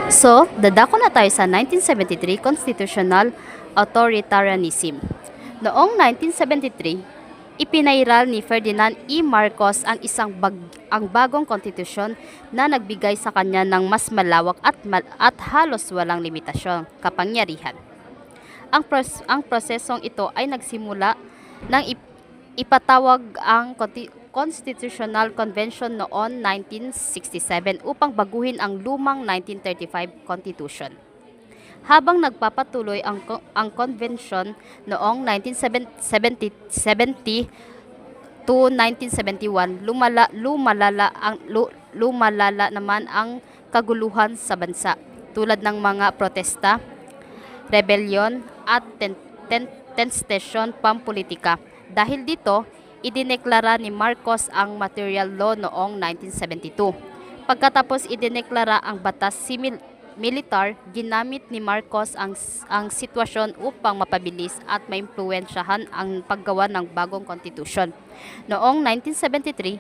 So, dadako na tayo sa 1973 Constitutional Authoritarianism. Noong 1973, ipinairal ni Ferdinand E. Marcos ang bagong konstitusyon na nagbigay sa kanya ng mas malawak at halos walang limitasyon kapangyarihan. Ang prosesong ito ay nagsimula nang ipatawag ang Constitutional Convention noon 1967 upang baguhin ang lumang 1935 Constitution. Habang nagpapatuloy ang convention noong 1970 to 1971, lumalala naman ang kaguluhan sa bansa tulad ng mga protesta, rebellion at tension pampolitika. Dahil dito, idineklara ni Marcos ang Martial Law noong 1972. Pagkatapos idineklara ang batas militar, ginamit ni Marcos ang sitwasyon upang mapabilis at maimpluwensyahan ang paggawa ng bagong konstitusyon. Noong 1973,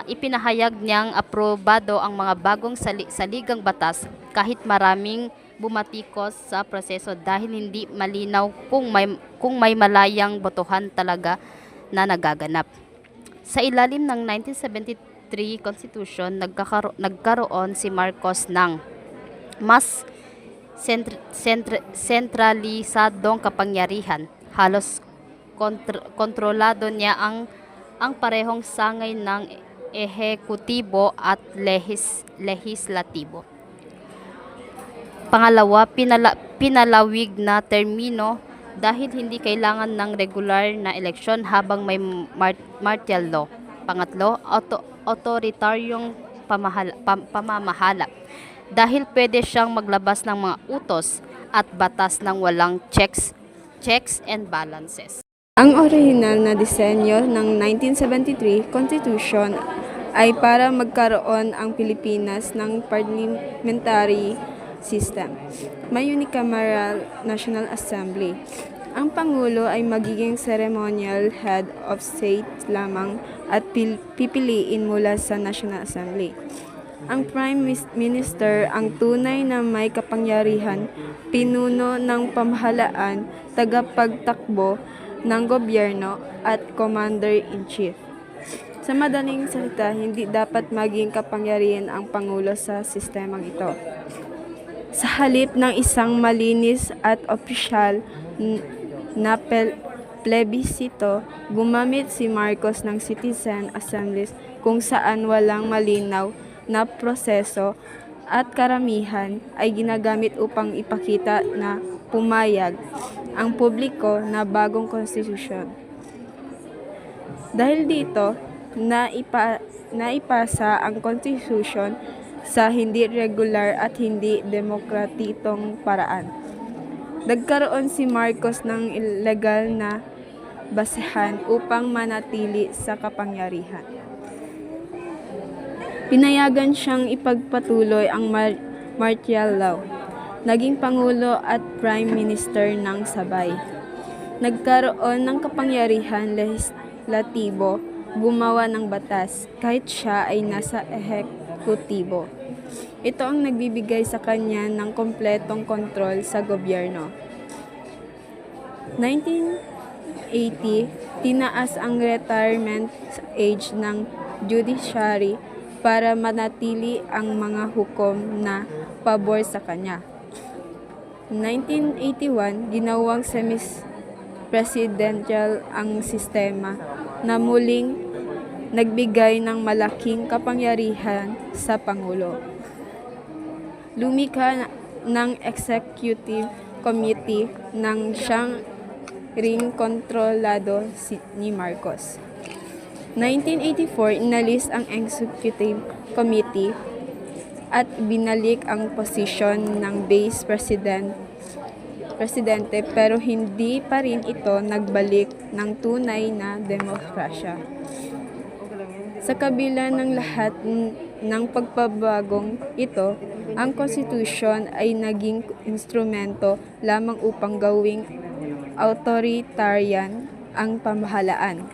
ipinahayag niyang aprobado ang mga bagong saligang batas kahit maraming bumatikos sa proseso dahil hindi malinaw kung may malayang botohan talaga na nagaganap. Sa ilalim ng 1973 Constitution, nagkaroon si Marcos ng mas sentralisadong kapangyarihan. Halos kontrolado niya ang parehong sangay ng ehekutibo at lehislatibo. Pangalawa, pinalawig na termino dahil hindi kailangan ng regular na eleksyon habang may martial law. Pangatlo, autoritaryong pamamahala dahil pwede siyang maglabas ng mga utos at batas ng walang checks and balances. Ang orihinal na disenyo ng 1973 Constitution ay para magkaroon ang Pilipinas ng parliamentary system. May unicameral National Assembly. Ang Pangulo ay magiging ceremonial head of state lamang at pipiliin mula sa National Assembly. Ang Prime Minister ang tunay na may kapangyarihan, pinuno ng pamahalaan, tagapagtakbo ng gobyerno at commander-in-chief. Sa madaling salita, hindi dapat maging kapangyarihan ang Pangulo sa sistemang ito. Sa halip ng isang malinis at opisyal na plebisito, gumamit si Marcos ng citizen assemblies kung saan walang malinaw na proseso at karamihan ay ginagamit upang ipakita na pumayag ang publiko na bagong konstitusyon. Dahil dito, naipasa ang konstitusyon sa hindi regular at hindi demokratikong paraan. Nagkaroon si Marcos ng ilegal na basehan upang manatili sa kapangyarihan. Pinayagan siyang ipagpatuloy ang martial law. Naging Pangulo at Prime Minister ng sabay. Nagkaroon ng kapangyarihan lehislatibo, gumawa ng batas kahit siya ay nasa ehekutibo. Ito ang nagbibigay sa kanya ng kompletong kontrol sa gobyerno. 1980, tinaas ang retirement age ng judiciary para manatili ang mga hukom na pabor sa kanya. 1981, ginawang semi-presidential ang sistema na muling nagbigay ng malaking kapangyarihan sa Pangulo. Lumikha ng Executive Committee nang siyang ring kontrolado ni Marcos. 1984, inalis ang Executive Committee at binalik ang posisyon ng Vice Presidente pero hindi pa rin ito nagbalik ng tunay na demokrasya. Sa kabila ng lahat ng pagpabagong ito, ang konstitusyon ay naging instrumento lamang upang gawing authoritarian ang pamahalaan.